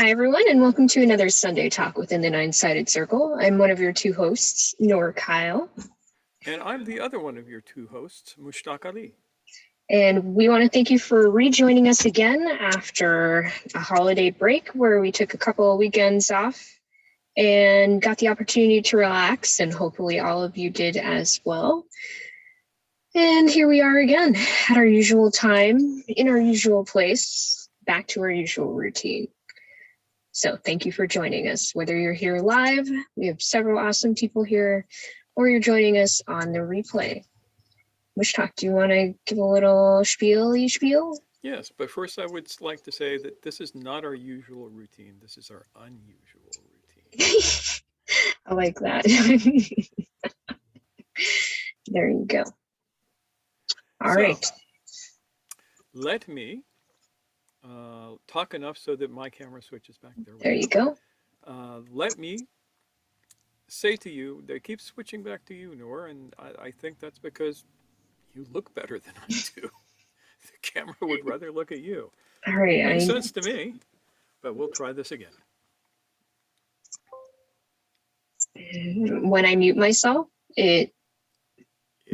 Hi, everyone, and welcome to another Sunday Talk within the Nine-Sided Circle. I'm one of your two hosts, Noor Kyle. And I'm the other one of your two hosts, Mushtaq Ali. And we want to thank you for rejoining us again after a holiday break where we took a couple of weekends off and got the opportunity to relax, and hopefully all of you did as well. And here we are again at our usual time, in our usual place, back to our usual routine. So thank you for joining us. Whether you're here live, we have several awesome people here, or you're joining us on the replay. Mushtaq, do you want to give a little spiel? Yes, but first I would like to say that this is not our usual routine. This is our unusual routine. I like that. There you go. All right. Let me talk enough so that my camera switches back there. There you go. Let me say to you, they keep switching back to you, Noor, and I think that's because you look better than I do. The camera would rather look at you. All right. Makes sense to me, but we'll try this again. When I mute myself, it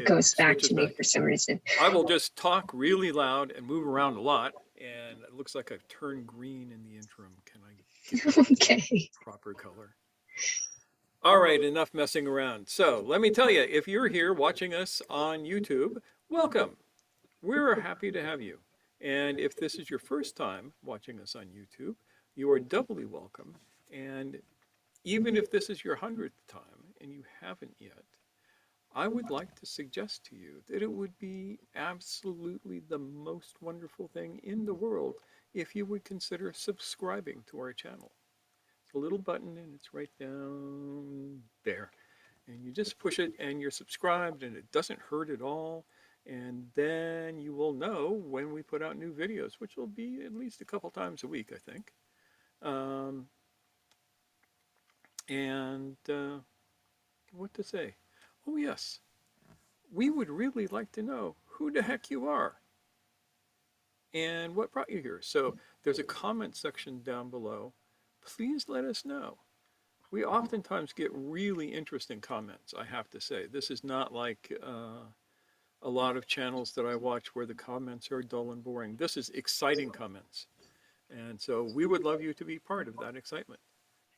goes back to me for some reason. I will just talk really loud and move around a lot, and it looks like I've turned green in the interim. Can I get Okay. proper color? All right, enough messing around. So let me tell you, if you're here watching us on YouTube, welcome. We're happy to have you. And if this is your first time watching us on YouTube, you are doubly welcome. And even if this is your 100th time and you haven't yet, I would like to suggest to you that it would be absolutely the most wonderful thing in the world if you would consider subscribing to our channel. It's a little button and it's right down there. And you just push it and you're subscribed and it doesn't hurt at all. And then you will know when we put out new videos, which will be at least a couple times a week, I think. What to say? Oh, yes. We would really like to know who the heck you are and what brought you here. So there's a comment section down below. Please let us know. We oftentimes get really interesting comments, I have to say. This is not like a lot of channels that I watch where the comments are dull and boring. This is exciting comments. And so we would love you to be part of that excitement.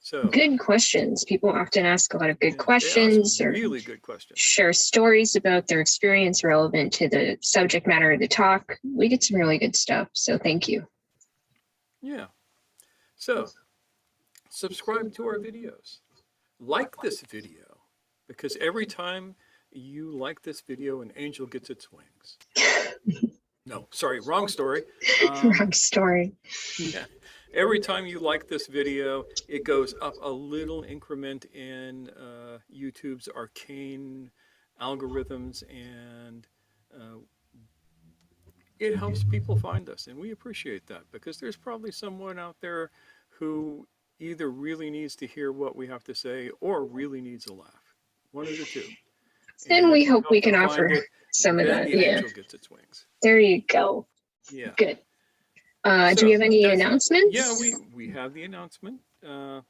So good questions. People often ask a lot of good questions, or really good questions. Share stories about their experience relevant to the subject matter of the talk. We get some really good stuff. So thank you. Yeah. So subscribe to our videos. Like this video, because every time you like this video, an angel gets its wings. No, sorry, wrong story. Wrong story. Yeah. Every time you like this video, it goes up a little increment in YouTube's arcane algorithms, and it helps people find us. And we appreciate that, because there's probably someone out there who either really needs to hear what we have to say or really needs a laugh. One of the two. And we hope we can offer some of that. The angel gets its wings. There you go. Yeah. Good. Do we have any announcements? Yeah, we have the announcement. Well,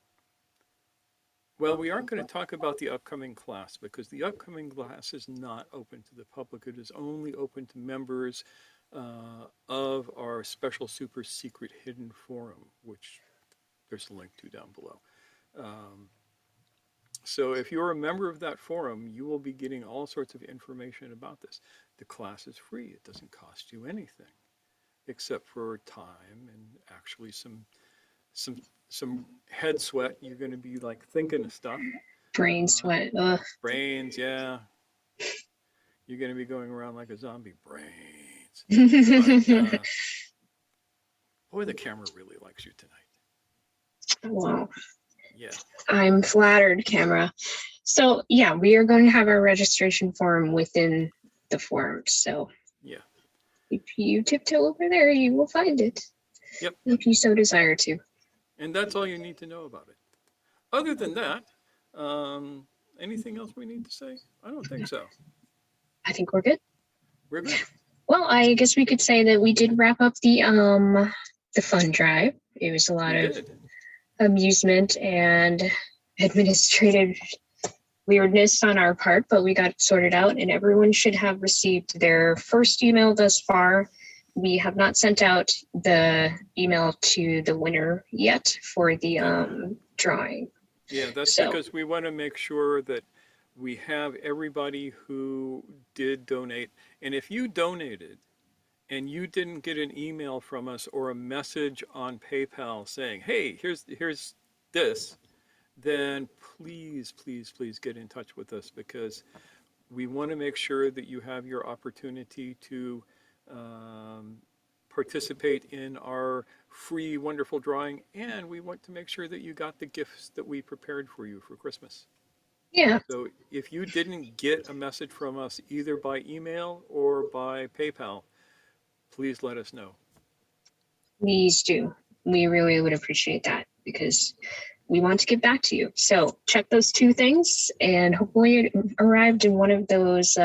we aren't going to talk about the upcoming class, because the upcoming class is not open to the public. It is only open to members of our special super secret hidden forum, which there's a link to down below. So if you're a member of that forum, you will be getting all sorts of information about this. The class is free. It doesn't cost you anything, except for time and actually some head sweat. You're going to be like thinking of stuff. Brain sweat. Brains, yeah. You're going to be going around like a zombie. Brains. But, boy, the camera really likes you tonight. Wow. Yeah. I'm flattered, camera. So yeah, we are going to have our registration form within the forum. So yeah, if you tiptoe over there, you will find it. Yep. If you so desire to. And that's all you need to know about it. Other than that, anything else we need to say? I don't think so. I think we're good. We're good. Well, I guess we could say that we did wrap up the fund drive. It was a lot of amusement and administrative weirdness on our part, but we got it sorted out, and everyone should have received their first email thus far. We have not sent out the email to the winner yet for the drawing. Yeah, that's because we want to make sure that we have everybody who did donate. And if you donated and you didn't get an email from us or a message on PayPal saying, hey, here's this, then please, please, please get in touch with us, because we want to make sure that you have your opportunity to participate in our free, wonderful drawing, and we want to make sure that you got the gifts that we prepared for you for Christmas. Yeah. So if you didn't get a message from us either by email or by PayPal, please let us know. Please do. We really would appreciate that, because we want to get back to you. So check those two things, and hopefully it arrived in one of those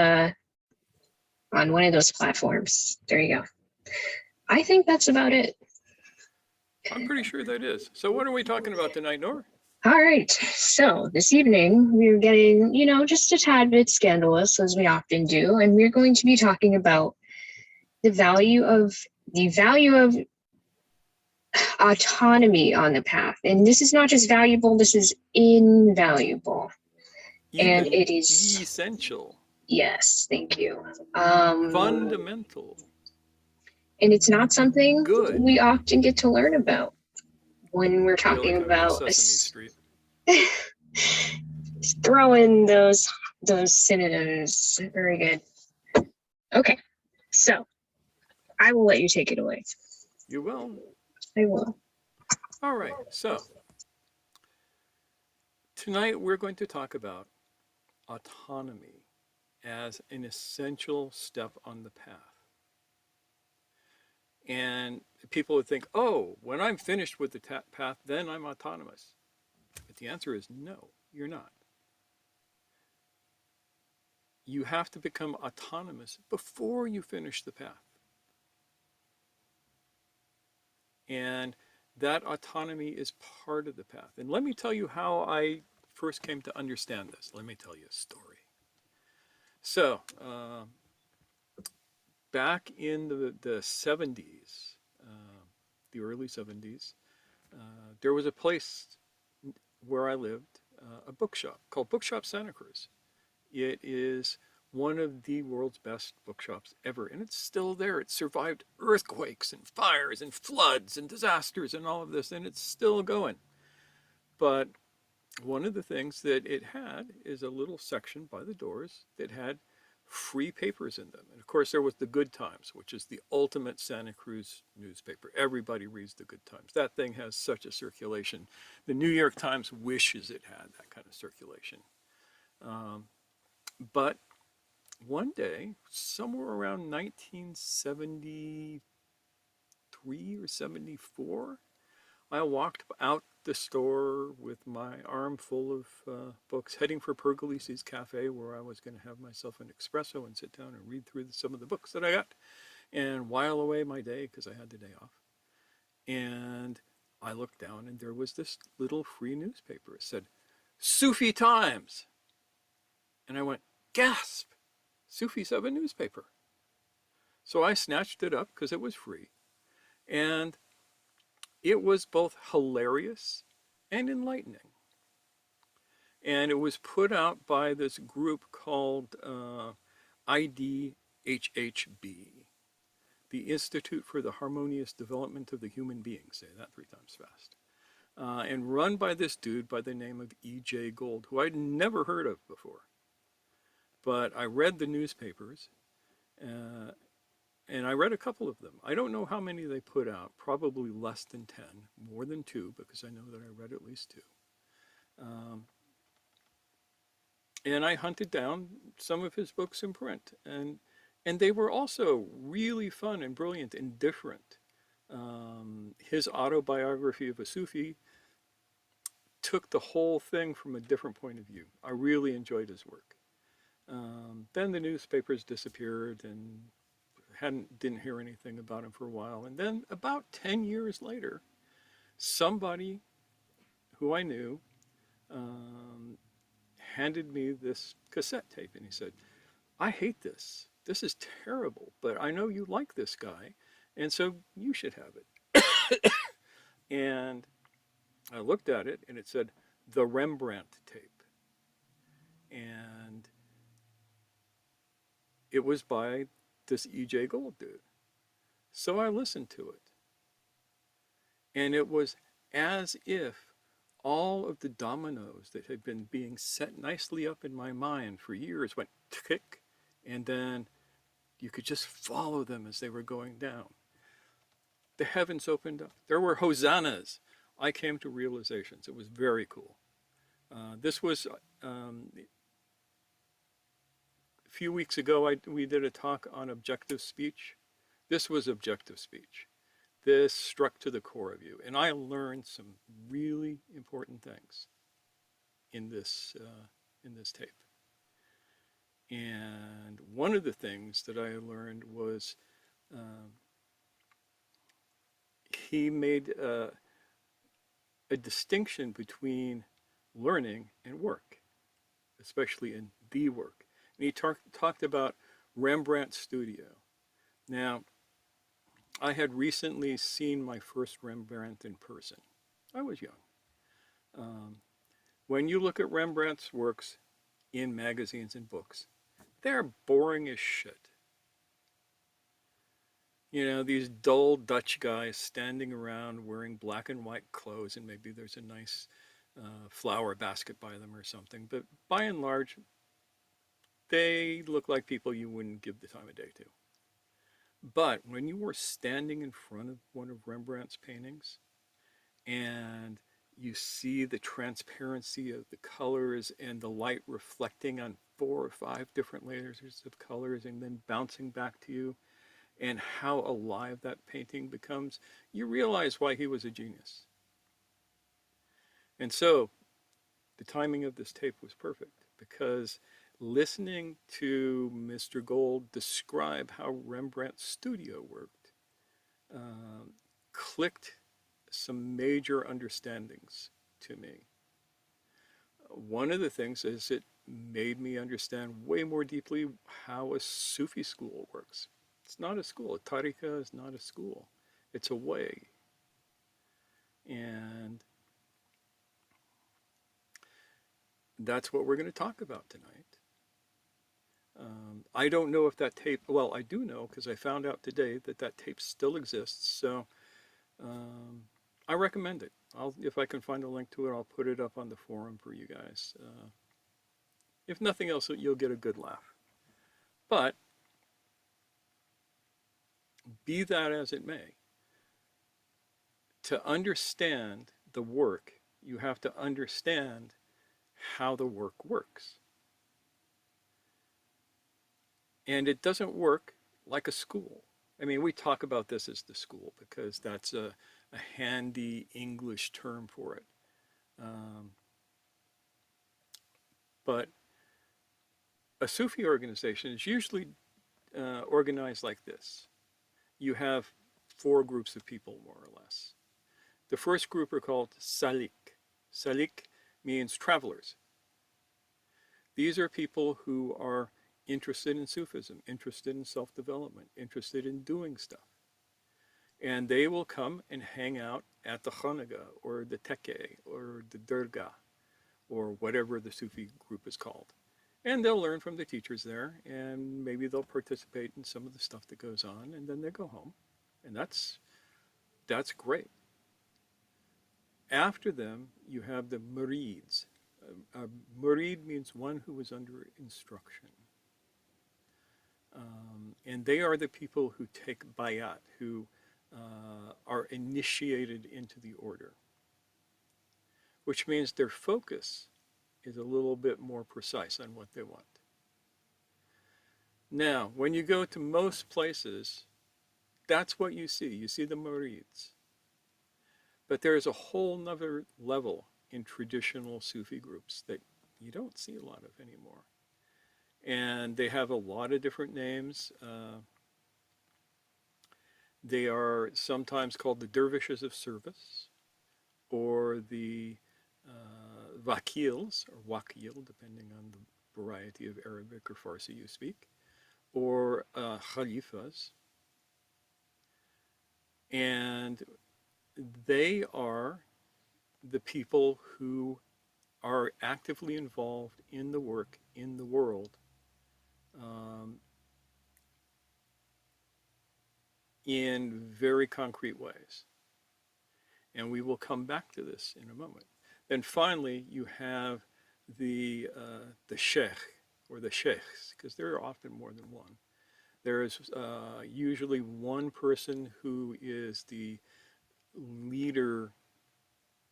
on one of those platforms. There you go. I think that's about it. I'm pretty sure that is. So what are we talking about tonight, Nora? All right. So this evening we're getting, just a tad bit scandalous, as we often do, and we're going to be talking about the value of autonomy on the path. And this is not just valuable, this is invaluable. Even and it is essential. Yes, thank you. Fundamental. And it's not something good we often get to learn about when we're talking about Sesame Street. Throw in those synonyms. Very good. Okay, so I will let you take it away. You will? I will. All right, so tonight we're going to talk about autonomy as an essential step on the path. And people would think, oh, when I'm finished with the path, then I'm autonomous. But the answer is no, you're not. You have to become autonomous before you finish the path. And that autonomy is part of the path. And let me tell you how I first came to understand this. Let me tell you a story. So, back in the 70s, the early 70s, there was a place where I lived, a bookshop called Bookshop Santa Cruz. It is one of the world's best bookshops ever, and it's still there. It survived earthquakes and fires and floods and disasters and all of this, and it's still going. But one of the things that it had is a little section by the doors that had free papers in them. And of course, there was the Good Times, which is the ultimate Santa Cruz newspaper. Everybody reads the Good Times. That thing has such a circulation. The New York Times wishes it had that kind of circulation. But one day, somewhere around 1973 or 74, I walked out the store with my arm full of books, heading for Pergolesi's Cafe, where I was going to have myself an espresso and sit down and read through some of the books that I got and while away my day because I had the day off. And I looked down, and there was this little free newspaper. It said, Sufi Times. And I went, gasp, Sufis have a newspaper. So I snatched it up because it was free. And it was both hilarious and enlightening. And it was put out by this group called IDHHB, the Institute for the Harmonious Development of the Human Being. Say that 3 times fast. And run by this dude by the name of E.J. Gold, who I'd never heard of before. But I read the newspapers, and I read a couple of them. I don't know how many they put out, probably less than 10, more than 2, because I know that I read at least 2. And I hunted down some of his books in print, and they were also really fun and brilliant and different. His autobiography of a Sufi took the whole thing from a different point of view. I really enjoyed his work. Then the newspapers disappeared, and didn't hear anything about him for a while. And then about 10 years later, somebody who I knew, um, handed me this cassette tape, and he said, I hate this. This is terrible, but I know you like this guy, and so you should have it. And I looked at it, and it said, the Rembrandt tape. And it was by this E.J. Gold dude. So I listened to it. And it was as if all of the dominoes that had been being set nicely up in my mind for years went tick, and then you could just follow them as they were going down. The heavens opened up. There were hosannas. I came to realizations. It was very cool. This was a few weeks ago. We did a talk on objective speech. This was objective speech. This struck to the core of you, and I learned some really important things in this tape. And one of the things that I learned was he made a distinction between learning and work, especially in the work. And he talked about Rembrandt Studio. Now, I had recently seen my first Rembrandt in person. I was young. When you look at Rembrandt's works in magazines and books, they're boring as shit. You know, these dull Dutch guys standing around wearing black and white clothes, and maybe there's a nice flower basket by them or something. But by and large, they look like people you wouldn't give the time of day to. But when you were standing in front of one of Rembrandt's paintings and you see the transparency of the colors and the light reflecting on 4 or 5 different layers of colors and then bouncing back to you, and how alive that painting becomes, you realize why he was a genius. And so the timing of this tape was perfect, because listening to Mr. Gold describe how Rembrandt's studio worked clicked some major understandings to me. One of the things is it made me understand way more deeply how a Sufi school works. It's not a school. A tariqa is not a school. It's a way. And that's what we're going to talk about tonight. I don't know if that tape, well, I do know because I found out today that that tape still exists. So I recommend it. If I can find a link to it, I'll put it up on the forum for you guys. If nothing else, you'll get a good laugh. But be that as it may, to understand the work, you have to understand how the work works. And it doesn't work like a school. I mean, we talk about this as the school because that's a handy English term for it. But a Sufi organization is usually organized like this. You have 4 groups of people, more or less. The first group are called salik. Salik means travelers. These are people who are interested in Sufism, interested in self-development, interested in doing stuff. And they will come and hang out at the Khanaga or the Tekke or the Durga or whatever the Sufi group is called. And they'll learn from the teachers there, and maybe they'll participate in some of the stuff that goes on, and then they go home. And that's great. After them, you have the Murids. Murid means one who is under instruction. And they are the people who take bayat, who are initiated into the order, which means their focus is a little bit more precise on what they want. Now, when you go to most places, that's what you see. You see the Murids. But there's a whole nother level in traditional Sufi groups that you don't see a lot of anymore. And they have a lot of different names. They are sometimes called the Dervishes of Service, or the vakils, or wakil, depending on the variety of Arabic or Farsi you speak, or khalifas. And they are the people who are actively involved in the work in the world um, in very concrete ways. And we will come back to this in a moment. Then finally, you have the sheikh or the sheikhs, because there are often more than one. There is usually one person who is the leader,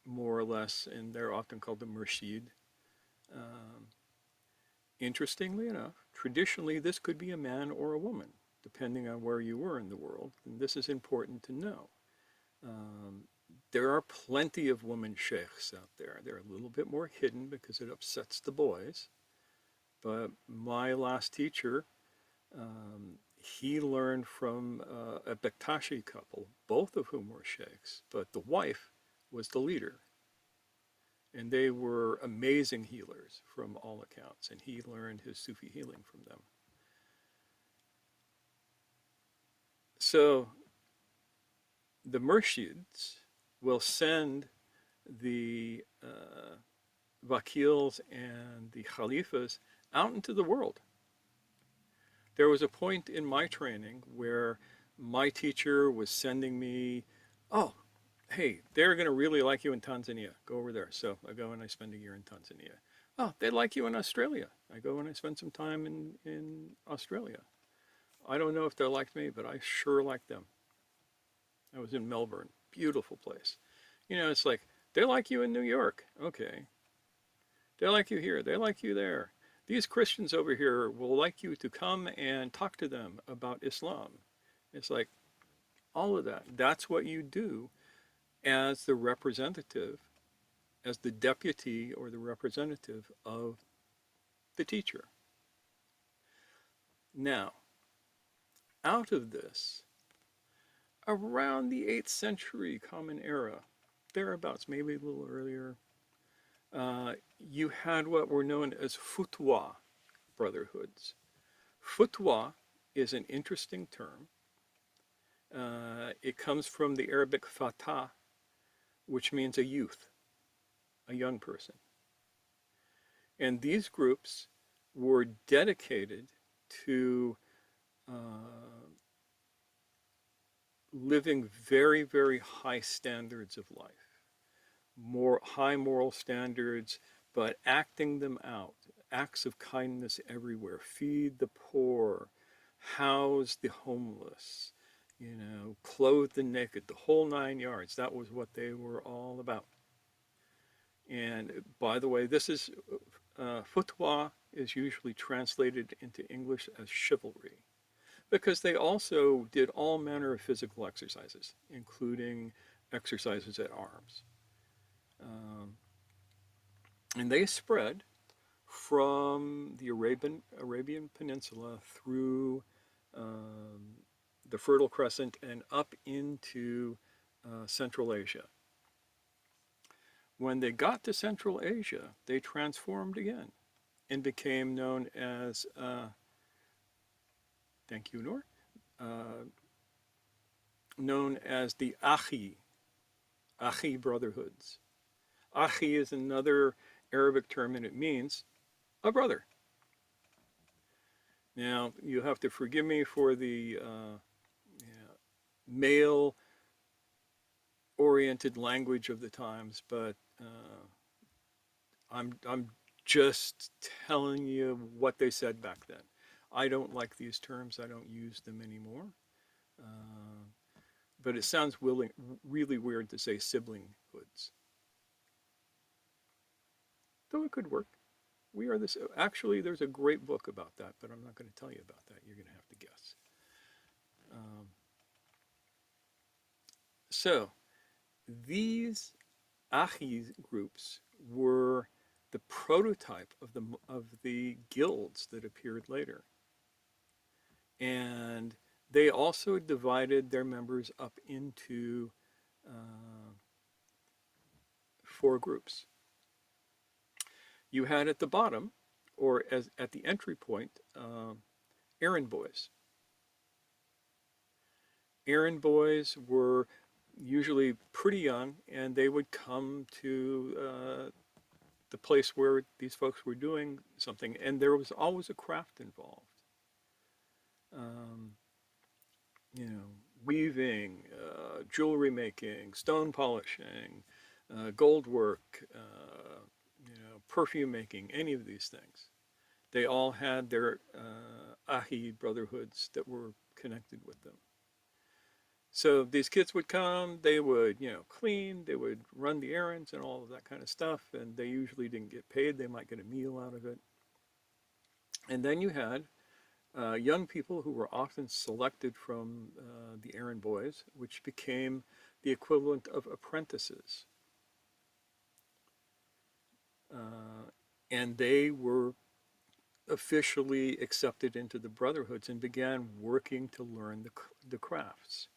more or less, and they're often called the Murshid. Um, Interestingly enough, traditionally this could be a man or a woman, depending on where you were in the world, and this is important to know. Um, there are plenty of women sheikhs out there. They're a little bit more hidden because it upsets the boys. But my last teacher, he learned from a Bektashi couple, both of whom were sheikhs, but the wife was the leader. And they were amazing healers from all accounts, and he learned his Sufi healing from them. So the Murshids will send the vakils and the khalifas out into the world. There was a point in my training where my teacher was sending me, oh, hey, they're going to really like you in Tanzania. Go over there. So I go and I spend a year in Tanzania. Oh, they like you in Australia. I go and I spend some time in Australia. I don't know if they liked me, but I sure liked them. I was in Melbourne. Beautiful place. You know, it's like, they like you in New York. Okay. They like you here. They like you there. These Christians over here will like you to come and talk to them about Islam. It's like all of that. That's what you do as the representative, as the deputy or the representative of the teacher. Now, out of this, around the 8th century Common Era, thereabouts, maybe a little earlier, you had what were known as Futwa Brotherhoods. Futwa is an interesting term. It comes from the Arabic fatah, which means a youth, a young person. And these groups were dedicated to living very, very high standards of life, more high moral standards, but acting them out, acts of kindness everywhere, feed the poor, house the homeless, you know, clothe the naked, the whole 9 yards. That was what they were all about. And by the way, this is Futwa is usually translated into English as chivalry, because they also did all manner of physical exercises, including exercises at arms. And they spread from the Arabian Peninsula through the Fertile Crescent and up into Central Asia. When they got to Central Asia, they transformed again and became known as, thank you, Noor, known as the Akhi Brotherhoods. Akhi is another Arabic term, and it means a brother. Now, you have to forgive me for the male-oriented language of the times, but I'm just telling you what they said back then. I don't like these terms. I don't use them anymore. But it sounds really weird to say siblings. Though it could work. We are this. Actually, there's a great book about that, but I'm not going to tell you about that. You're going to have to guess. So these Achi groups were the prototype of the guilds that appeared later. And they also divided their members up into 4 groups. you had at the bottom, or as at the entry point, errand boys. Errand boys were usually pretty young, and they would come to the place where these folks were doing something, and there was always a craft involved. Um, you know, weaving, jewelry making, stone polishing, gold work, perfume making, any of these things. They all had their Ahi brotherhoods that were connected with them. So these kids would come, they would, clean, they would run the errands and all of that kind of stuff, and they usually didn't get paid. They might get a meal out of it. And then you had young people who were often selected from the errand boys, which became the equivalent of apprentices. And they were officially accepted into the brotherhoods and began working to learn the crafts.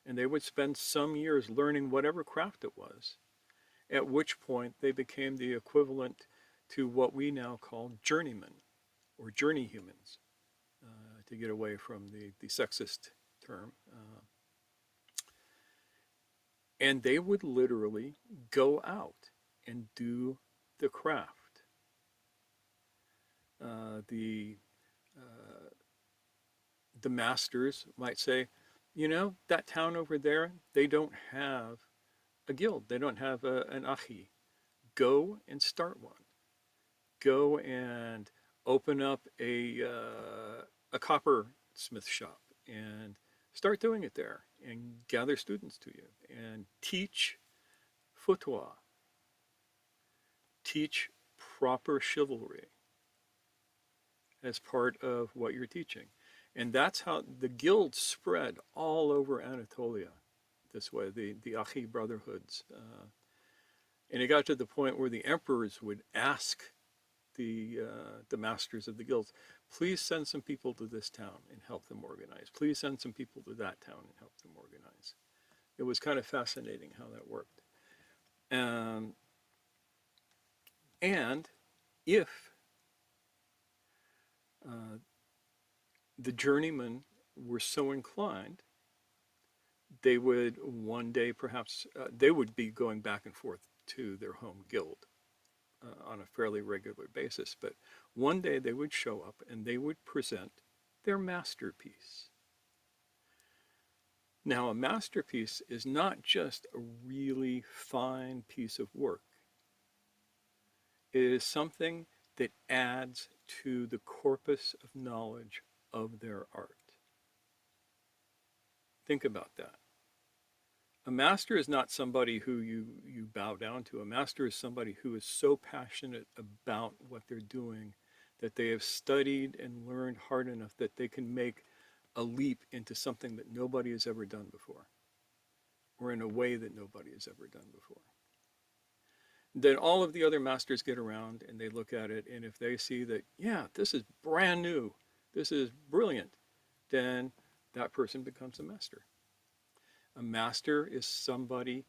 And they would spend some years learning whatever craft it was, at which point they became the equivalent to what we now call journeymen or journey humans, to get away from the sexist term. And they would literally go out and do the craft. The masters might say, that town over there, they don't have a guild. They don't have an ahi. Go and start one. Go and open up a coppersmith shop and start doing it there and gather students to you and teach futwa. Teach proper chivalry as part of what you're teaching. And that's how the guilds spread all over Anatolia this way, the Ahi brotherhoods. And it got to the point where the emperors would ask the masters of the guilds, please send some people to this town and help them organize. Please send some people to that town and help them organize. It was kind of fascinating how that worked. And if the journeymen were so inclined, they would one day perhaps, they would be going back and forth to their home guild on a fairly regular basis, but one day they would show up and they would present their masterpiece. Now, a masterpiece is not just a really fine piece of work. It is something that adds to the corpus of knowledge of their art. Think about that. A master is not somebody who you bow down to. A master is somebody who is so passionate about what they're doing that they have studied and learned hard enough that they can make a leap into something that nobody has ever done before, or in a way that nobody has ever done before. Then all of the other masters get around and they look at it, and if they see that, yeah, this is brand new, this is brilliant, then that person becomes a master. A master is somebody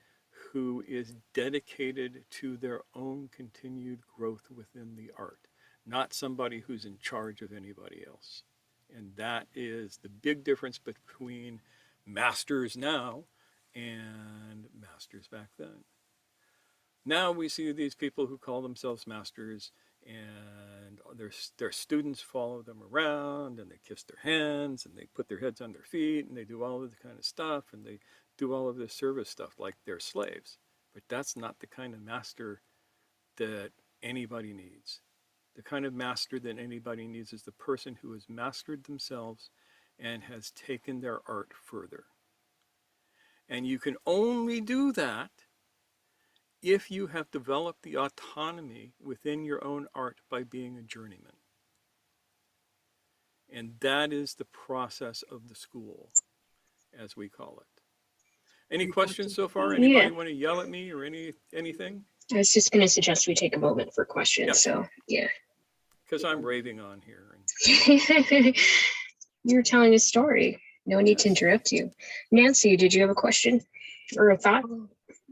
who is dedicated to their own continued growth within the art, not somebody who's in charge of anybody else. And that is the big difference between masters now and masters back then. Now we see these people who call themselves masters, and their students follow them around, and they kiss their hands, and they put their heads on their feet, and they do all of the kind of stuff, and they do all of this service stuff like they're slaves. But that's not the kind of master that anybody needs. The kind of master that anybody needs is the person who has mastered themselves and has taken their art further. And you can only do that if you have developed the autonomy within your own art by being a journeyman. And that is the process of the school, as we call it. Any questions so far? Anybody want to yell at me or anything? I was just going to suggest we take a moment for questions. Yeah. So, yeah. Because I'm raving on here. You're telling a story. No need to interrupt you. Nancy, did you have a question or a thought?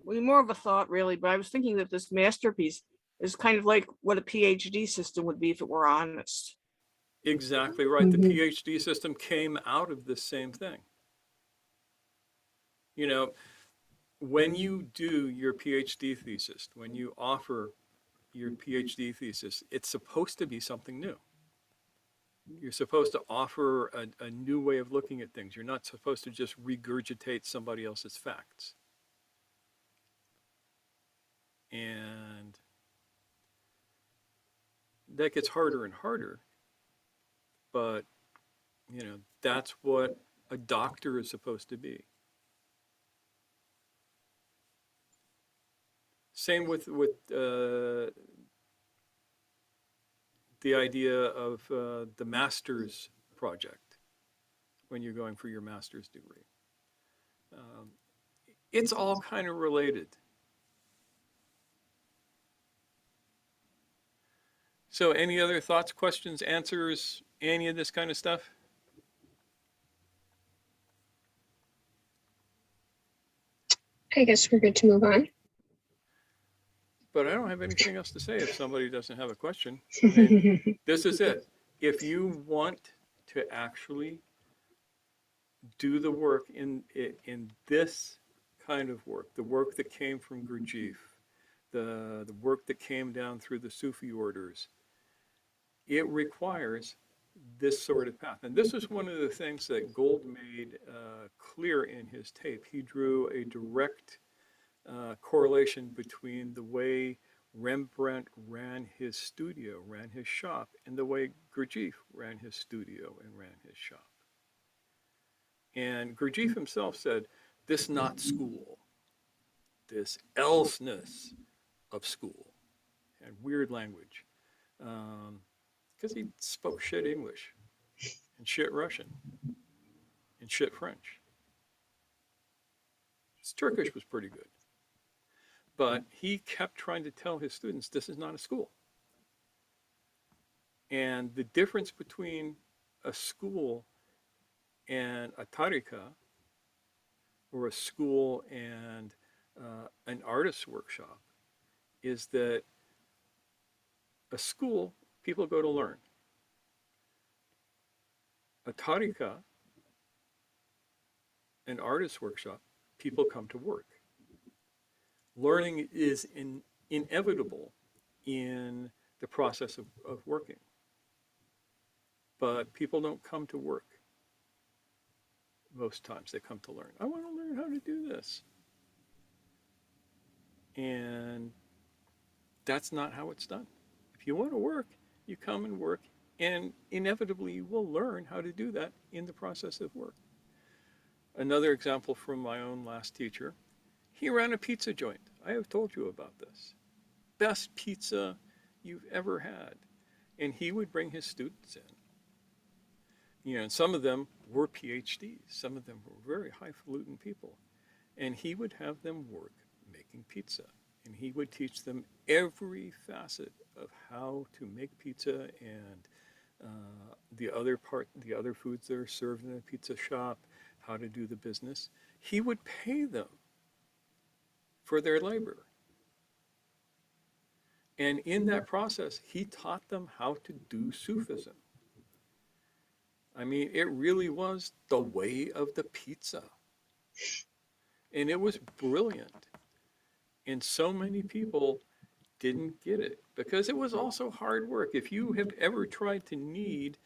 Well, more of a thought, really, but I was thinking that this masterpiece It's kind of like what a PhD system would be if it were honest. Exactly right. The PhD system came out of the same thing. You know, when you do your PhD thesis, when you offer your PhD thesis, it's supposed to be something new. You're supposed to offer a new way of looking at things. You're not supposed to just regurgitate somebody else's facts. And that gets harder and harder. But, you know, that's what a doctor is supposed to be. Same with the idea of the master's project when you're going for your master's degree. It's all kind of related. So any other thoughts, questions, answers, any of this kind of stuff? I guess we're good to move on. But I don't have anything else to say if somebody doesn't have a question. I mean, this is it. If you want to actually do the work in this kind of work, the work that came from Gurdjieff, the work that came down through the Sufi orders, it requires this sort of path. And this is one of the things that Gold made clear in his tape. He drew a direct correlation between the way Rembrandt ran his studio, ran his shop, and the way Gurdjieff ran his studio and ran his shop. And Gurdjieff himself said, this not school, this elseness of school, and weird language, because he spoke shit English and shit Russian and shit French. His Turkish was pretty good. But he kept trying to tell his students, this is not a school. And the difference between a school and a tariqa, or a school and an artist's workshop, is that a school, people go to learn. A tariqa, an artist's workshop, people come to work. Learning is inevitable in the process of working. But people don't come to work. Most times they come to learn. I want to learn how to do this. And that's not how it's done. If you want to work, you come and work, and inevitably you will learn how to do that in the process of work. Another example from my own last teacher, he ran a pizza joint. I have told you about this. Best pizza you've ever had. And he would bring his students in. You know, and some of them were PhDs. Some of them were very highfalutin people. And he would have them work making pizza. And he would teach them every facet of how to make pizza and the other foods that are served in a pizza shop, how to do the business. He would pay them for their labor. And in that process, he taught them how to do Sufism. I mean, it really was the way of the pizza. And it was brilliant. And so many people didn't get it because it was also hard work. If you have ever tried to knead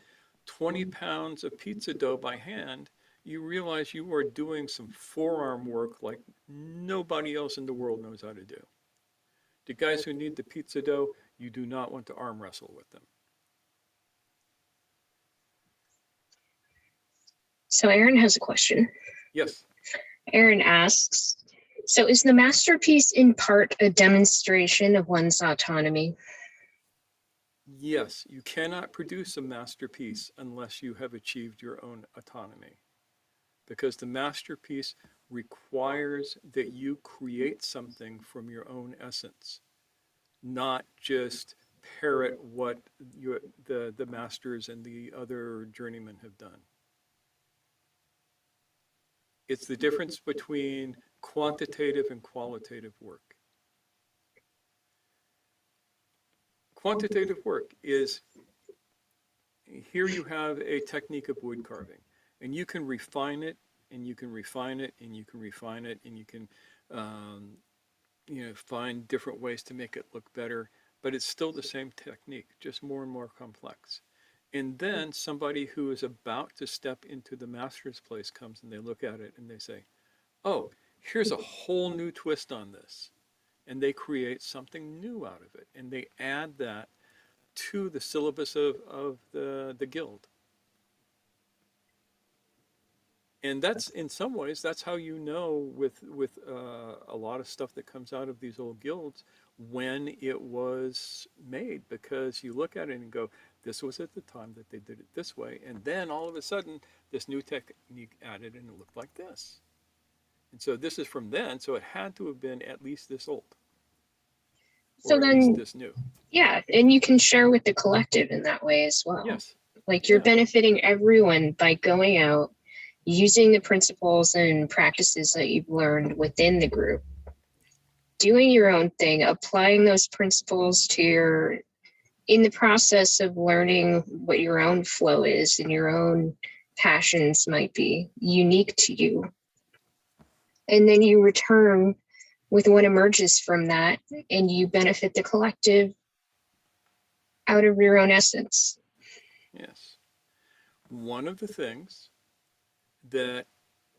20 pounds of pizza dough by hand, you realize you are doing some forearm work like nobody else in the world knows how to do. The guys who knead the pizza dough, you do not want to arm wrestle with them. So Aaron has a question. Yes. Aaron asks, so is the masterpiece in part a demonstration of one's autonomy? Yes, you cannot produce a masterpiece unless you have achieved your own autonomy. Because the masterpiece requires that you create something from your own essence, not just parrot what the masters and the other journeymen have done. It's the difference between quantitative and qualitative work. Quantitative work is, here you have a technique of wood carving, and you can refine it, and you can refine it, and you can refine it, and you can, um, find different ways to make it look better, but it's still the same technique, just more and more complex. And then somebody who is about to step into the master's place comes and they look at it and they say, oh, here's a whole new twist on this. And they create something new out of it. And they add that to the syllabus of the guild. And that's, in some ways, that's how you know with a lot of stuff that comes out of these old guilds when it was made, because you look at it and go, this was at the time that they did it this way, and then all of a sudden this new technique added and it looked like this. And so this is from then, so it had to have been at least this old, So or at least then, this new. yeah, and you can share with the collective in that way as well. Yes. Like you're Yeah. benefiting everyone by going out, using the principles and practices that you've learned within the group, doing your own thing, applying those principles to your, in the process of learning what your own flow is and your own passions might be unique to you. And then you return with what emerges from that, and you benefit the collective out of your own essence. Yes. One of the things that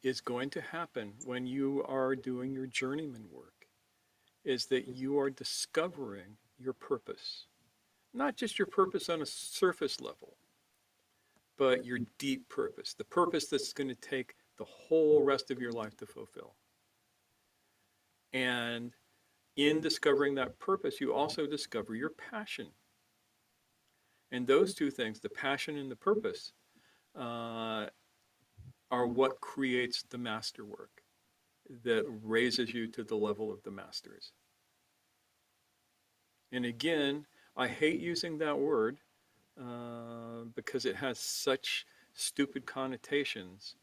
is going to happen when you are doing your journeyman work is that you are discovering your purpose. Not just your purpose on a surface level, but your deep purpose, the purpose that's going to take the whole rest of your life to fulfill. And in discovering that purpose, you also discover your passion. And those two things, the passion and the purpose, are what creates the masterwork that raises you to the level of the masters. And again, I hate using that word because it has such stupid connotations.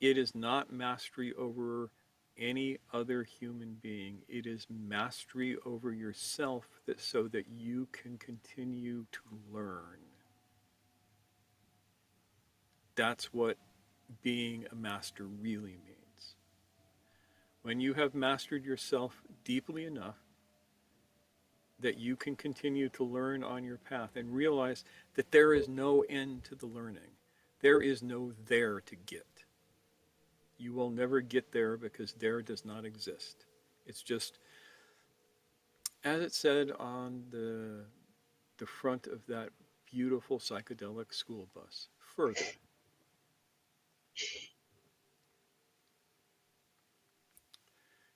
It is not mastery over any other human being. It is mastery over yourself, that so that you can continue to learn. That's what being a master really means. When you have mastered yourself deeply enough that you can continue to learn on your path and realize that there is no end to the learning. There is no there to get. You will never get there because there does not exist. It's just, as it said on the front of that beautiful psychedelic school bus, further.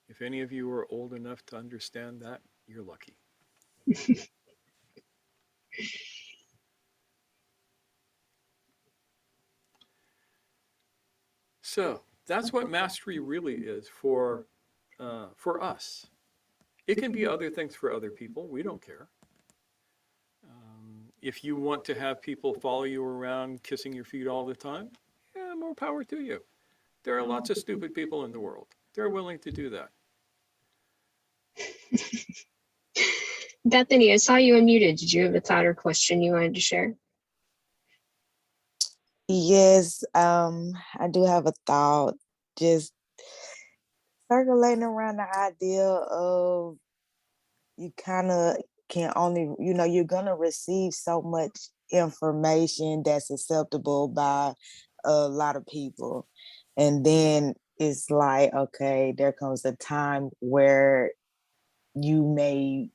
If any of you are old enough to understand that, you're lucky. So that's what mastery really is for us. It can be other things for other people. We don't care. If you want to have people follow you around kissing your feet all the time, yeah, more power to you. There are lots of stupid people in the world. They're willing to do that. Bethany, I saw you unmuted. Did you have a thought or question you wanted to share? Yes, I do have a thought, just circulating around the idea of you kind of can only, you're going to receive so much information that's acceptable by a lot of people. And then it's like, okay, there comes a time where you may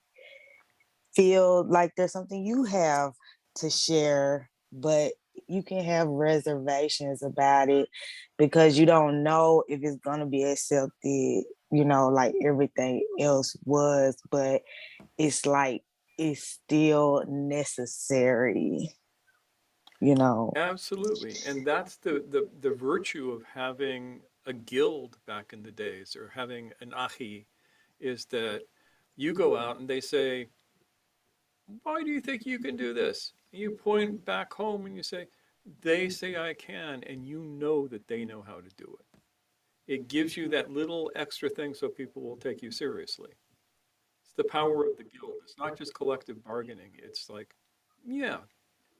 feel like there's something you have to share, but you can have reservations about it because you don't know if it's going to be accepted, like everything else was, but it's like it's still necessary, Absolutely. And that's the virtue of having a guild back in the days, or having an ahi, is that you go out and they say, why do you think you can do this? You point back home and you say, they say I can, and you know that they know how to do it. It gives you that little extra thing so people will take you seriously. the power of the guild. It's not just collective bargaining. It's like, yeah,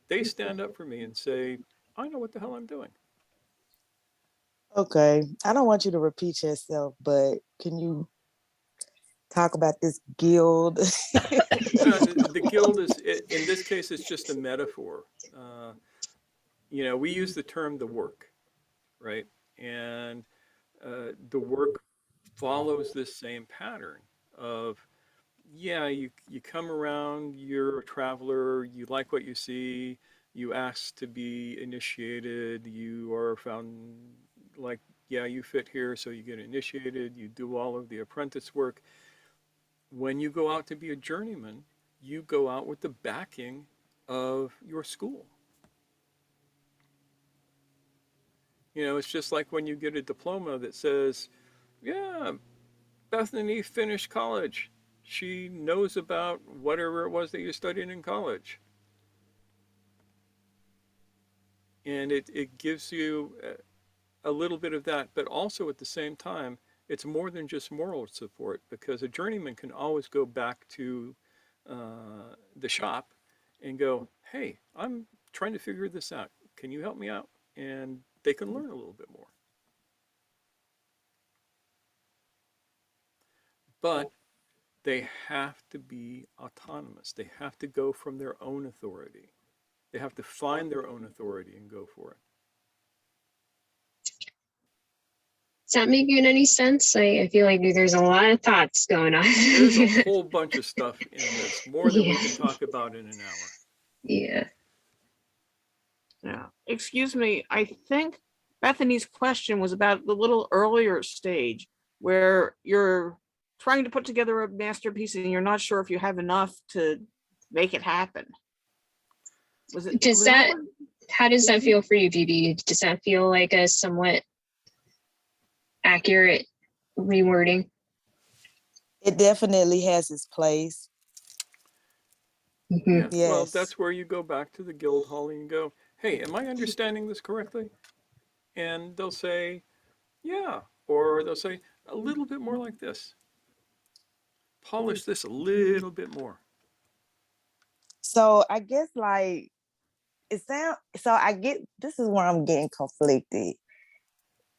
they stand up for me and say, I know what the hell I'm doing. Okay. I don't want you to repeat yourself, but can you talk about this guild? The guild is, in this case, it's just a metaphor. We use the term the work, right? And the work follows this same pattern of, yeah, you come around, you're a traveler, you like what you see, you ask to be initiated, you are found like, yeah, you fit here, so you get initiated, you do all of the apprentice work. When you go out to be a journeyman, you go out with the backing of your school. It's just like when you get a diploma that says, yeah, Bethany finished college. She knows about whatever it was that you studied in college. And it gives you a little bit of that, but also at the same time, it's more than just moral support, because a journeyman can always go back to the shop and go, hey, I'm trying to figure this out. Can you help me out? And they can learn a little bit more. But they have to be autonomous. They have to go from their own authority. They have to find their own authority and go for it. Is that making any sense? I feel like there's a lot of thoughts going on. There's a whole bunch of stuff in this, more than we Yeah. can talk about in an hour. Yeah. Yeah. Excuse me. I think Bethany's question was about the little earlier stage where you're trying to put together a masterpiece and you're not sure if you have enough to make it happen. How does that feel for you, Phoebe? Does that feel like a somewhat accurate rewording? It definitely has its place. Mm-hmm. Yeah. Yes. Well, that's where you go back to the guild hall and you go, hey, am I understanding this correctly? And they'll say, yeah. Or they'll say, a little bit more like this. Polish this a little bit more. So I guess like I get, this is where I'm getting conflicted.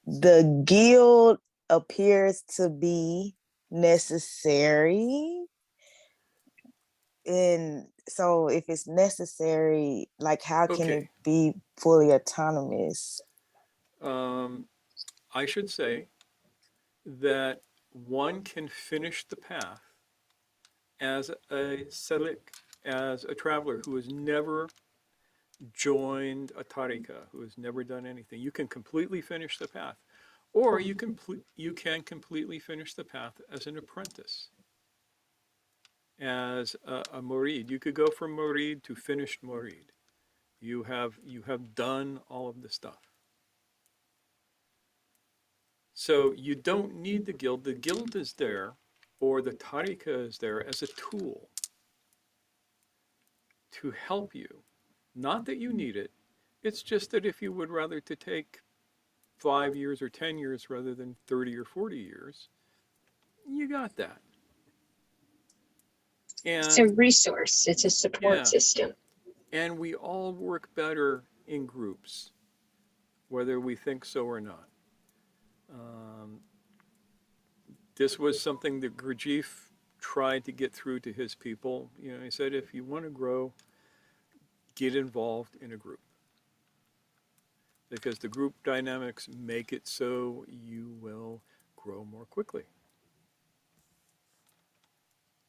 The guild appears to be necessary. And so if it's necessary, like how can it be fully autonomous? I should say that one can finish the path as a salik, as a traveler who has never joined a tariqa, who has never done anything. You can completely finish the path, or you can completely finish the path as an apprentice, as a murid. You could go from murid to finished murid. You have done all of the stuff. So you don't need the guild. The guild is there, or the tariqa is there as a tool to help you. Not that you need it. It's just that if you would rather to take 5 years or 10 years rather than 30 or 40 years, you got that. And it's a resource. It's a support system. And we all work better in groups, whether we think so or not. This was something that Gurdjieff tried to get through to his people. He said, if you want to grow, get involved in a group. Because the group dynamics make it so you will grow more quickly.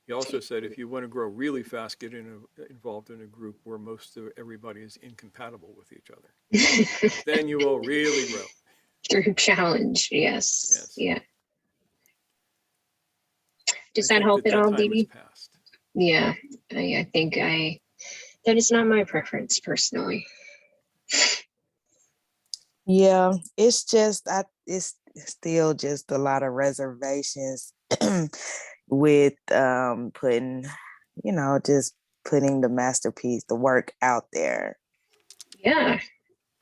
He also said, if you want to grow really fast, get involved in a group where most of everybody is incompatible with each other. Then you will really grow. Through challenge, yes. Yeah. Does that help at all, Dee? Yeah, I think that is not my preference personally. Yeah, it's just it's still just a lot of reservations with putting, just putting the masterpiece, the work out there. Yeah.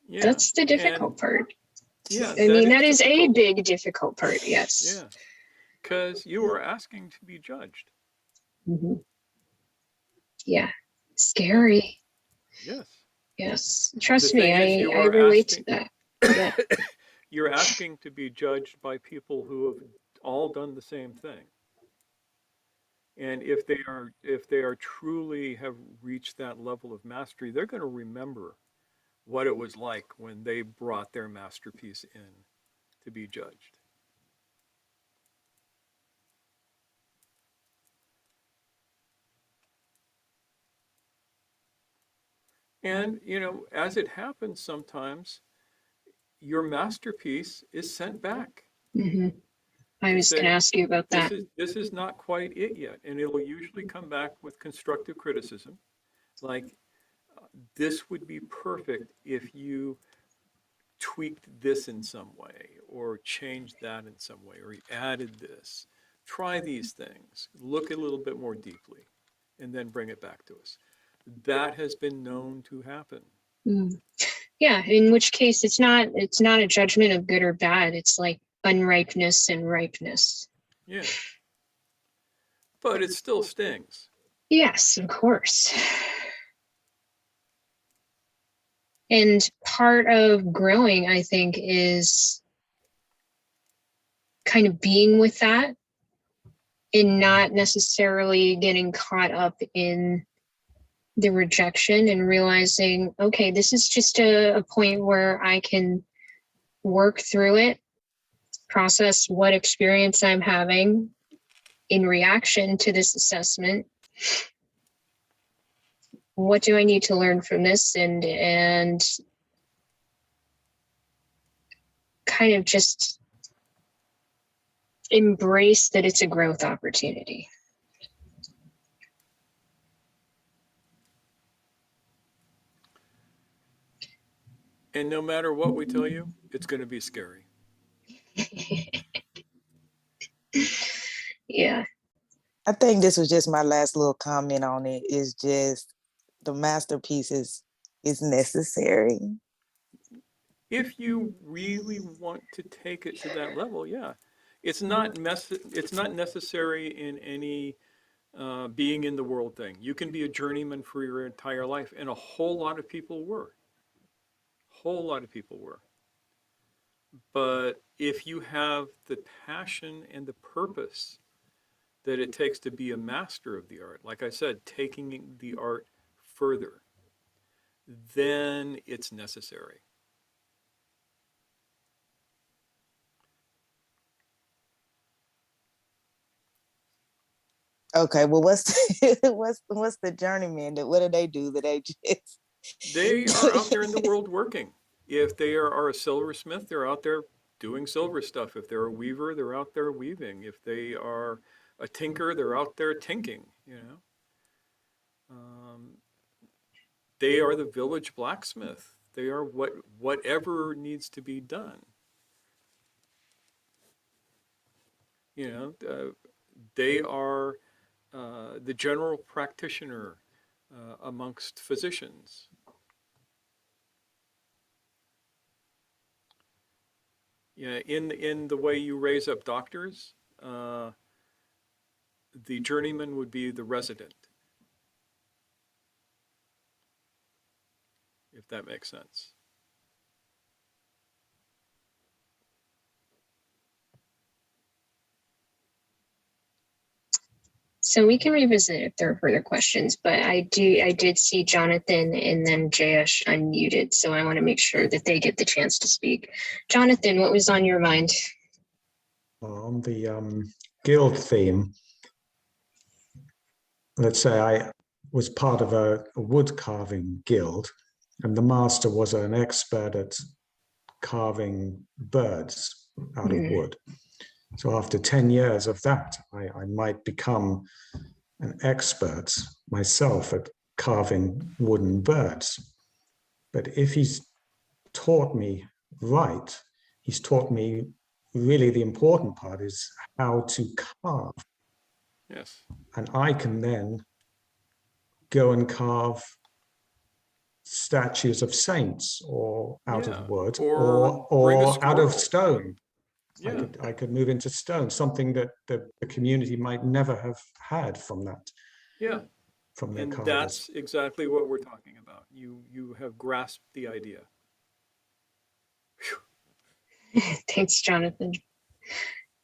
That's the difficult part. Yeah, I mean, that is a big difficult part, yes. Yeah, because you are asking to be judged. Mhm. Yeah. Scary. Yes. Yes. The Trust me, thing is, you I are relate to asking, that. Yeah. you're asking to be judged by people who have all done the same thing. And if they are truly have reached that level of mastery, they're going to remember what it was like when they brought their masterpiece in to be judged. And, you know, as it happens sometimes, your masterpiece is sent back Hmm. I to was going to say, ask you about that. this is not quite it yet. And it'll usually come back with constructive criticism, like, this would be perfect if you tweaked this in some way, or changed that in some way, or added this. Try these things, look a little bit more deeply, and then bring it back to us. That has been known to happen. Mm. Yeah, in which case it's not a judgment of good or bad. It's like unripeness and ripeness. Yeah, but it still stings. Yes, of course. And part of growing, I think, is kind of being with that and not necessarily getting caught up in the rejection and realizing, okay, this is just a point where I can work through it, process what experience I'm having in reaction to this assessment. What do I need to learn from this? And kind of just embrace that it's a growth opportunity. And no matter what we tell you, it's going to be scary. Yeah. I think this was just my last little comment on it. Is just the masterpiece is necessary. If you really want to take it to that level, yeah. It's not necessary in any being in the world thing. You can be a journeyman for your entire life, and a whole lot of people were. Whole lot of people were. But if you have the passion and the purpose that it takes to be a master of the art, like I said, taking the art further, then it's necessary. Okay, well, what's the journeyman? What do they do? Do they just They are out there in the world working. If they are a silversmith, they're out there doing silver stuff. If they're a weaver, they're out there weaving. If they are a tinker, they're out there tinking, you know. They are the village blacksmith. They are whatever needs to be done. You know, they are the general practitioner amongst physicians. Yeah, in the way you raise up doctors, the journeyman would be the resident, if that makes sense. So we can revisit if there are further questions, but I did see Jonathan and then Jayesh unmuted, so I want to make sure that they get the chance to speak. Jonathan, what was on your mind? On the guild theme, let's say I was part of a wood carving guild, and the master was an expert at carving birds out of wood. So after 10 years of that, I might become an expert myself at carving wooden birds. But if he's taught me right, he's taught me really the important part is how to carve. Yes. And I can then go and carve statues of saints or out Yeah. of wood Or bring a or out of squirrel. stone. Yeah. I could move into stone, something that the community might never have had from that, Yeah. from their And carvers. that's exactly what we're talking about. You have grasped the idea. Thanks, Jonathan.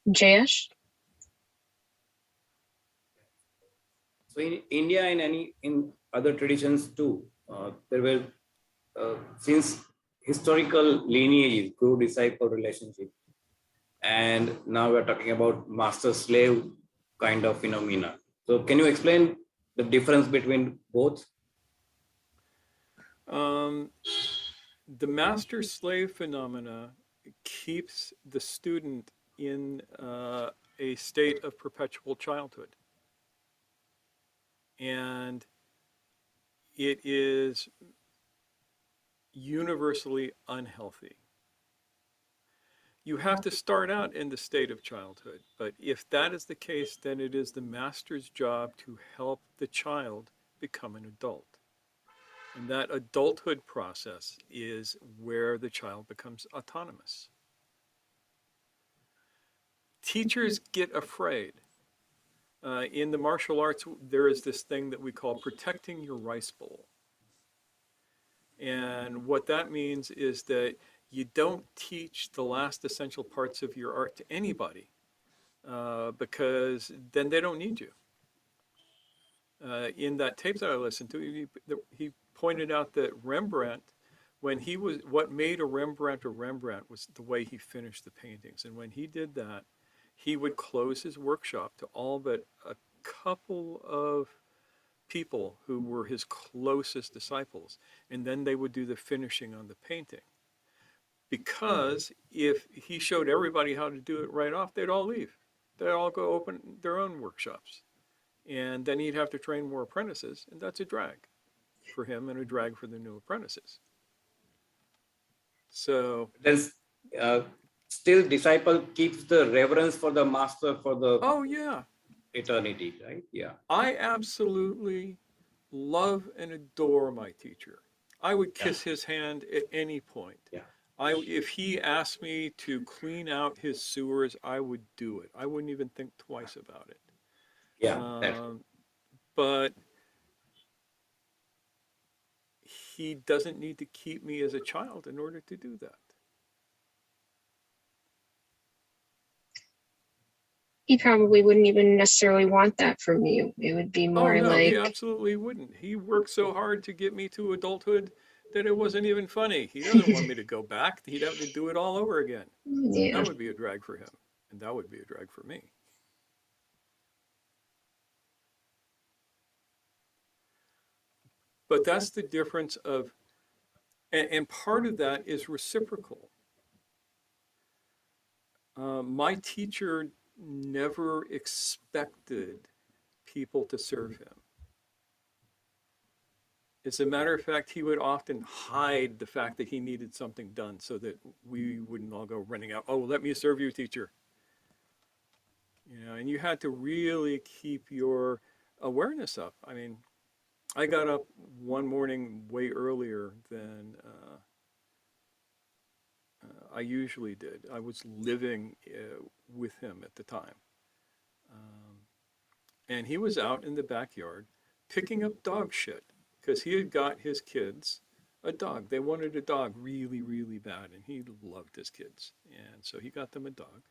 Jayesh? So in India and in other traditions too, there were since historical lineages, guru disciple relationship, and now we're talking about master slave kind of phenomena. So can you explain the difference between both? The master slave phenomena keeps the student in a state of perpetual childhood. And it is universally unhealthy. You have to start out in the state of childhood, but if that is the case, then it is the master's job to help the child become an adult. And that adulthood process is where the child becomes autonomous. Teachers get afraid. In the martial arts, there is this thing that we call protecting your rice bowl. And what that means is that you don't teach the last essential parts of your art to anybody because then they don't need you. In that tape that I listened to, he pointed out that Rembrandt, what made a Rembrandt was the way he finished the paintings. And when he did that, he would close his workshop to all but a couple of people who were his closest disciples, and then they would do the finishing on the painting. Because if he showed everybody how to do it right off, they'd all leave. They'd all go open their own workshops. And then he'd have to train more apprentices, and that's a drag for him and a drag for the new apprentices. So There's still disciple keeps the reverence for the master for the oh yeah, eternity, right? Yeah. I absolutely love and adore my teacher. I would kiss his hand at any point. Yeah. If he asked me to clean out his sewers, I would do it. I wouldn't even think twice about it. Yeah. But he doesn't need to keep me as a child in order to do that. He probably wouldn't even necessarily want that from you. It would be more no, like... he absolutely wouldn't. He worked so hard to get me to adulthood that it wasn't even funny. He doesn't want me to go back. He'd have to do it all over again. Yeah. That would be a drag for him, and that would be a drag for me. But that's the difference of, and part of that is reciprocal. My teacher never expected people to serve him. As a matter of fact, he would often hide the fact that he needed something done so that we wouldn't all go running out, oh, let me serve you, teacher. You know, and you had to really keep your awareness up. I mean, I got up one morning way earlier than I usually did. I was living with him at the time. And he was out in the backyard picking up dog shit because he had got his kids a dog. They wanted a dog really, really bad, and he loved his kids. And so he got them a dog.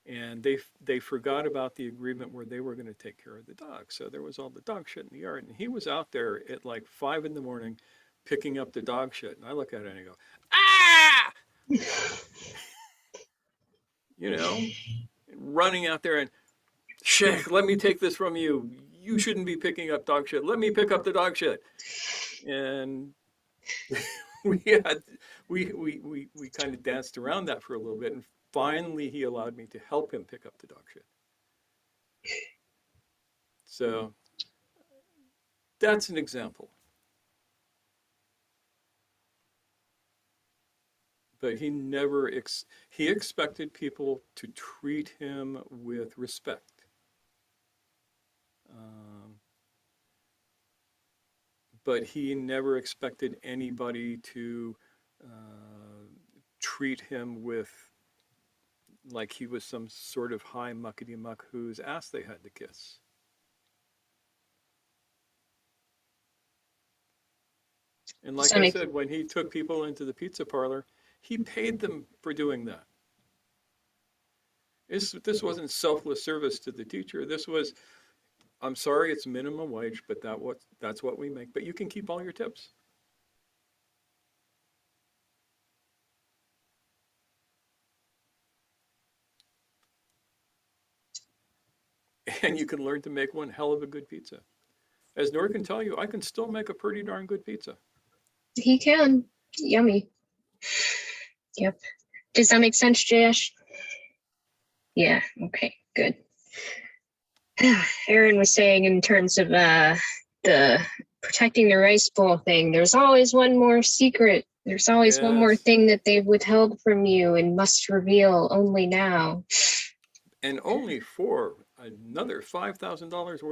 And they forgot about the agreement where they were going to take care of the dog. So there was all the dog shit in the yard. And he was out there at like 5 a.m. picking up the dog shit. And I look at it and I go, ah! You know, running out there and, Sheikh, let me take this from you. You shouldn't be picking up dog shit. Let me pick up the dog shit. And we kind of danced around that for a little bit. And finally, he allowed me to help him pick up the dog shit. So that's an example. But he never, he expected people to treat him with respect. But he never expected anybody to treat him with like he was some sort of high muckety muck whose ass they had to kiss. And like I said, when he took people into the pizza parlor, he paid them for doing that. This wasn't selfless service to the teacher. This was, I'm sorry, it's minimum wage, but that's what we make. But you can keep all your tips. And you can learn to make one hell of a good pizza. As Nor can tell you, I can still make a pretty darn good pizza. He can. Yummy. Yep. Does that make sense, Jash? Yeah. Okay. Good. Aaron was saying in terms of the protecting the rice bowl thing, there's always one more secret. There's always one more thing that they've withheld from you and must reveal only now. And only for another $5,000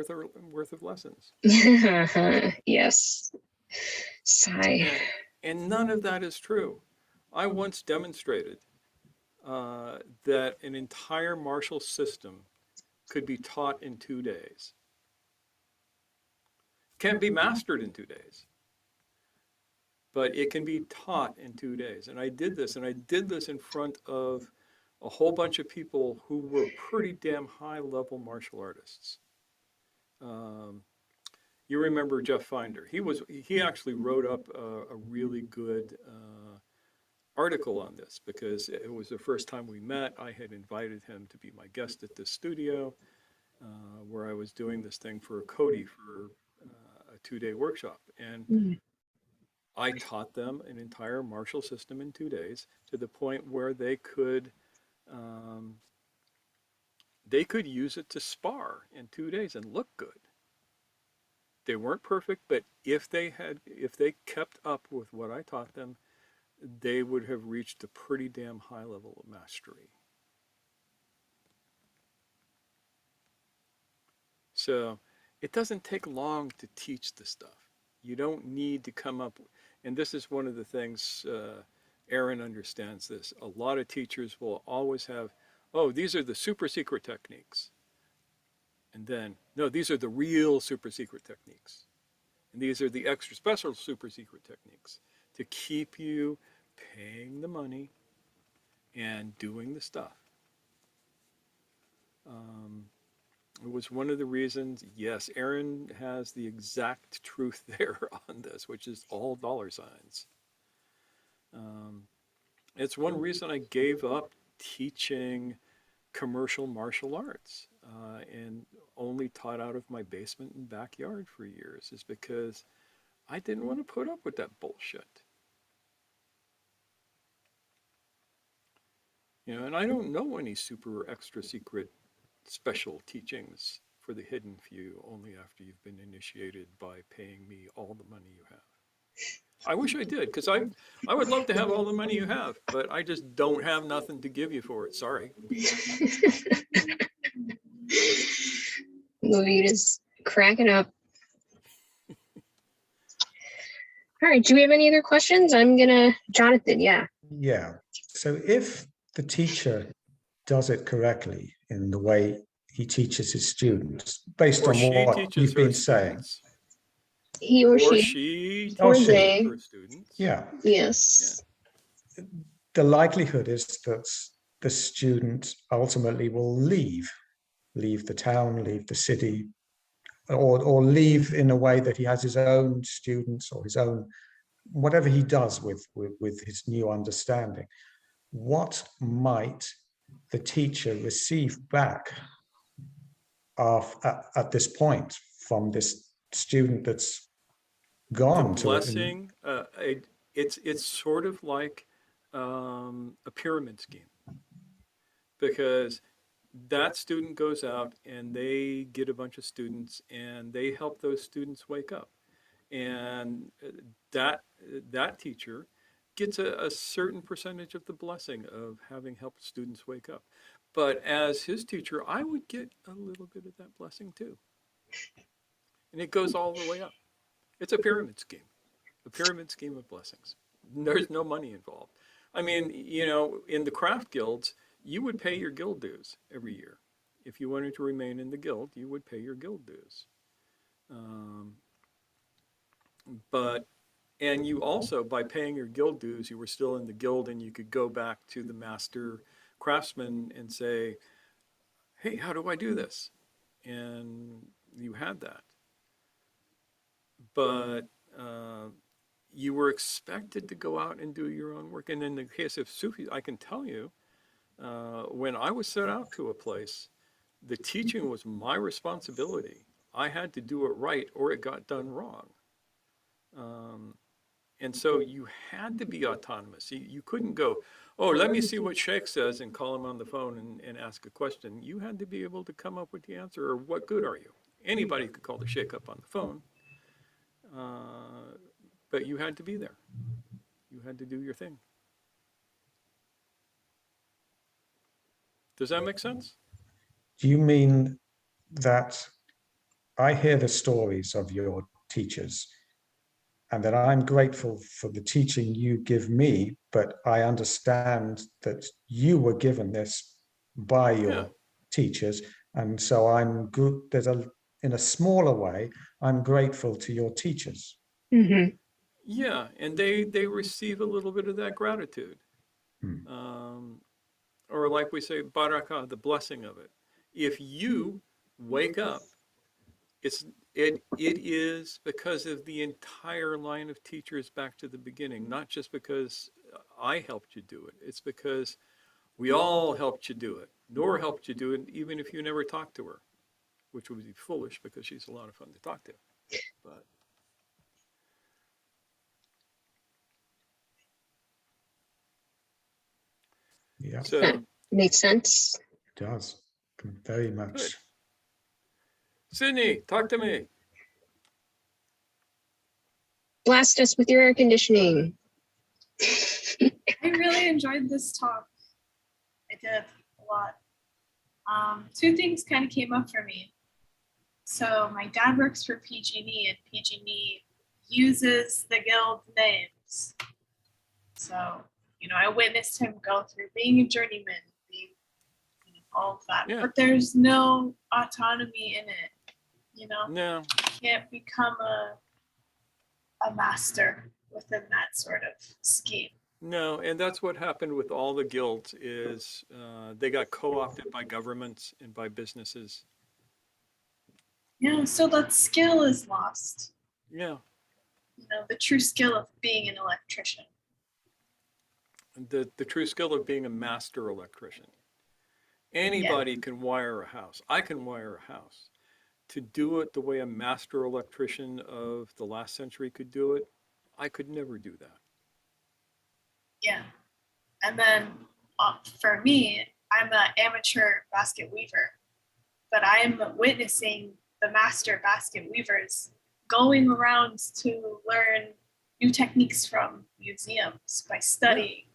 worth of lessons. Yes. Sigh. And none of that is true. I once demonstrated that an entire martial system could be taught in 2 days. Can't be mastered in 2 days, but it can be taught in 2 days. And I did this in front of a whole bunch of people who were pretty damn high-level martial artists. You remember Jeff Finder. He actually wrote up a really good article on this because it was the first time we met. I had invited him to be my guest at this studio where I was doing this thing for Cody for a 2-day workshop. And I taught them an entire martial system in 2 days to the point where they could use it to spar in 2 days and look good. They weren't perfect, but if they kept up with what I taught them, they would have reached a pretty damn high level of mastery. So it doesn't take long to teach the stuff. You don't need to come up, and this is one of the things, Aaron understands this. A lot of teachers will always have, oh, these are the super secret techniques. And then, no, these are the real super secret techniques. And these are the extra special super secret techniques to keep you paying the money and doing the stuff. It was one of the reasons, yes, Aaron has the exact truth there on this, which is all dollar signs. It's one reason I gave up teaching commercial martial arts and only taught out of my basement and backyard for years, is because I didn't want to put up with that bullshit. You know, and I don't know any super extra secret special teachings for the hidden few only after you've been initiated by paying me all the money you have. I wish I did, because I would love to have all the money you have, but I just don't have nothing to give you for it. Sorry. Movita's cracking up. All right, do we have any other questions? Jonathan, yeah. Yeah. So if the teacher does it correctly in the way he teaches his students, based on what you've been saying. He or she teaches they. Her students. Yeah. Yes. Yeah. The likelihood is that the student ultimately will leave the town, leave the city, or leave in a way that he has his own students or his own, whatever he does with his new understanding. What might the teacher receive back at this point from this student that's gone? The blessing, it's sort of like a pyramid scheme, because that student goes out and they get a bunch of students and they help those students wake up, and that teacher gets a certain percentage of the blessing of having helped students wake up. But as his teacher, I would get a little bit of that blessing too. And it goes all the way up. It's a pyramid scheme of blessings. There's no money involved. I mean, you know, in the craft guilds, you would pay your guild dues every year. If you wanted to remain in the guild, you would pay your guild dues. And you also, by paying your guild dues, you were still in the guild, and you could go back to the master craftsman and say, hey, how do I do this? And you had that. But you were expected to go out and do your own work. And in the case of Sufi, I can tell you, when I was sent out to a place, the teaching was my responsibility. I had to do it right or it got done wrong. And so you had to be autonomous. You couldn't go, oh, let me see what Sheikh says and call him on the phone and ask a question. You had to be able to come up with the answer, or what good are you? Anybody could call the Sheikh up on the phone, but you had to be there. You had to do your thing. Does that make sense? Do you mean that I hear the stories of your teachers and that I'm grateful for the teaching you give me, but I understand that you were given this by your teachers, and so I'm good. In a smaller way, I'm grateful to your teachers. Mm-hmm. Yeah, and they receive a little bit of that gratitude. Or like we say, barakah, the blessing of it. If you wake up, it is because of the entire line of teachers back to the beginning, not just because I helped you do it. It's because we all helped you do it. Noor helped you do it, even if you never talked to her, which would be foolish because she's a lot of fun to talk to. But yeah, so that makes sense. It does very much. Good. Sydney, talk to me. Blast us with your air conditioning. I really enjoyed this talk. I did a lot. Two things kind of came up for me. So my dad works for PG&E, and PG&E uses the guild names. So, I witnessed him go through being a journeyman, being, all of that. Yeah. But there's no autonomy in it. No. You can't become a master within that sort of scheme. No, and that's what happened with all the guilds is they got co-opted by governments and by businesses. Yeah, so that skill is lost. Yeah. The true skill of being an electrician. The true skill of being a master electrician. Anybody can wire a house. I can wire a house. To do it the way a master electrician of the last century could do it, I could never do that. Yeah. And then for me, I'm an amateur basket weaver, but I'm witnessing the master basket weavers going around to learn new techniques from museums by studying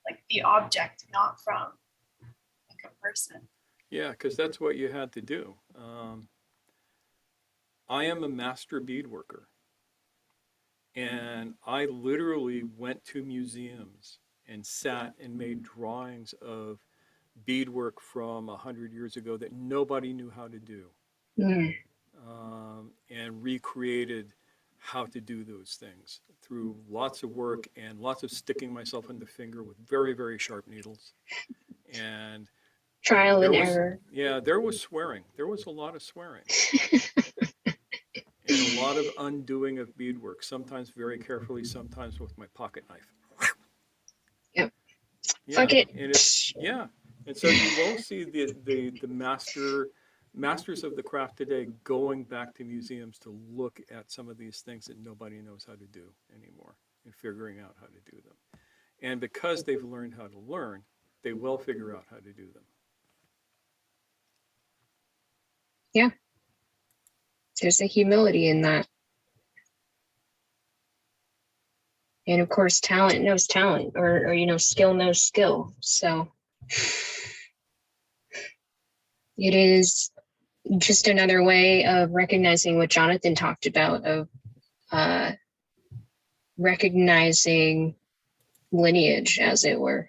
like the object, not from like a person. Yeah, because that's what you had to do. I am a master bead worker. And I literally went to museums and sat and made drawings of beadwork from 100 years ago that nobody knew how to do, and recreated how to do those things through lots of work and lots of sticking myself in the finger with very, very sharp needles. And trial and error. Yeah, there was swearing. There was a lot of swearing. And a lot of undoing of beadwork, sometimes very carefully, sometimes with my pocket knife. Yep. Yeah. Fuck it. And it's, yeah. And so you will see the masters of the craft today going back to museums to look at some of these things that nobody knows how to do anymore and figuring out how to do them. And because they've learned how to learn, they will figure out how to do them. Yeah. There's a humility in that. And of course, talent knows talent, or skill knows skill. So it is just another way of recognizing what Jonathan talked about, of recognizing lineage, as it were.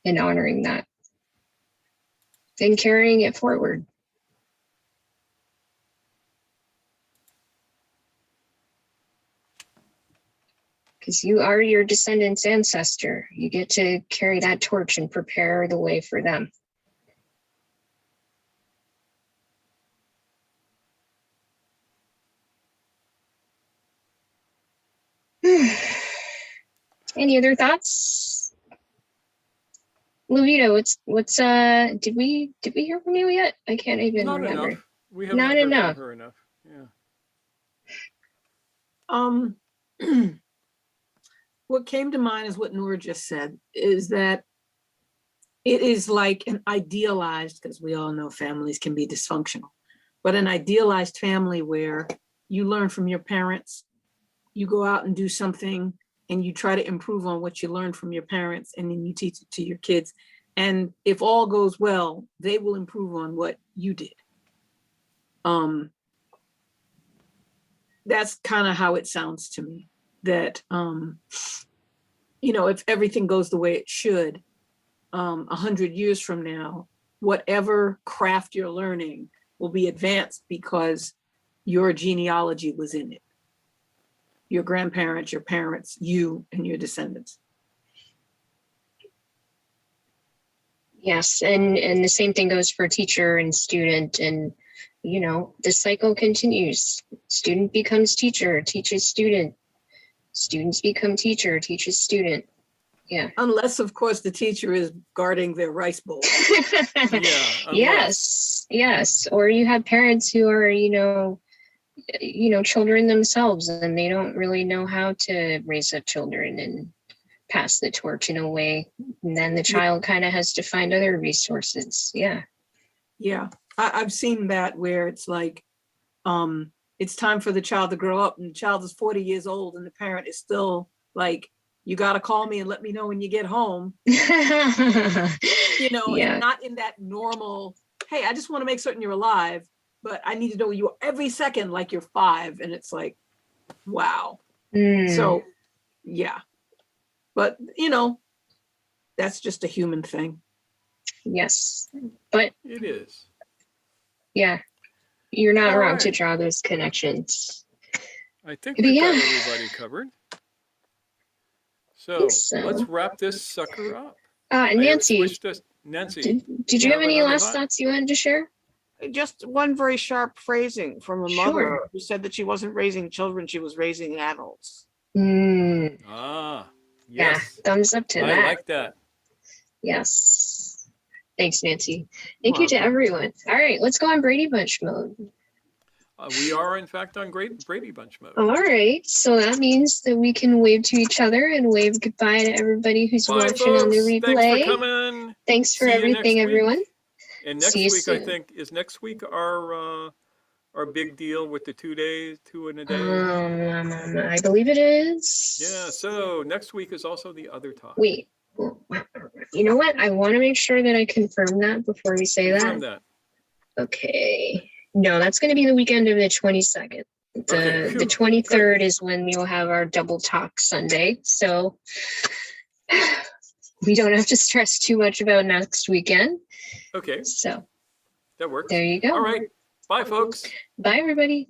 and honoring that and carrying it forward. Because you are your descendants' ancestor. You get to carry that torch and prepare the way for them. Any other thoughts? Levita, did we hear from you yet? I can't even Not remember. enough. We have Not not heard enough. from her enough. Yeah. What came to mind is what Noor just said, is that it is like an idealized, because we all know families can be dysfunctional, but an idealized family where you learn from your parents, you go out and do something, and you try to improve on what you learned from your parents, and then you teach it to your kids. And if all goes well, they will improve on what you did. That's kind of how it sounds to me, that, you know, if everything goes the way it should, 100 years from now, whatever craft you're learning will be advanced because your genealogy was in it. Your grandparents, your parents, you, and your descendants. Yes, and the same thing goes for teacher and student, and you know, the cycle continues. Student becomes teacher, teaches student. Students become teacher, teaches student. Yeah. Unless, of course, the teacher is guarding their rice bowl. Yes. Or you have parents who are, you know, children themselves, and they don't really know how to raise up children and pass the torch in a way. And then the child kind of has to find other resources. Yeah. Yeah, I've seen that where it's like, it's time for the child to grow up, and the child is 40 years old, and the parent is still like, you got to call me and let me know when you get home. You know, Yeah. and not in that normal, hey, I just want to make certain you're alive, but I need to know you every second like you're 5. And it's like, wow. So, yeah. But, you know, that's just a human thing. Yes. But It is. yeah, you're not All wrong right. to draw those connections. I think But we've got yeah. everybody covered. So Think so. let's wrap this sucker up. I have Nancy, switched us. Nancy, did you have any another last thought? thoughts you wanted to share? Just one very sharp phrasing from a mother Sure. who said that she wasn't raising children, she was raising adults. Ah, Yeah, yes. thumbs up to I that. like that. Yes. Thanks, Nancy. Thank you to everyone. All right, let's go on Brady Bunch mode. We are, in fact, on great Brady Bunch mode. All right, so that means that we can wave to each other and wave goodbye to everybody who's Bye, watching on the folks. replay. Thanks for coming. Thanks for See you everything, next week. everyone. And next See you week, I soon. think, is next week our big deal with the 2 days, 2 in a day? I believe it is. Yeah, so next week is also the other talk. Wait, you know what? I want to make sure that I confirm that before we say Confirm that. Okay. No, that's going to be the weekend of the 22nd. Okay, phew. The 23rd is when we will have our double talk Sunday. So we don't have to stress too much about next weekend. Okay, So that works. there you go. All right. Bye, folks. Bye, everybody.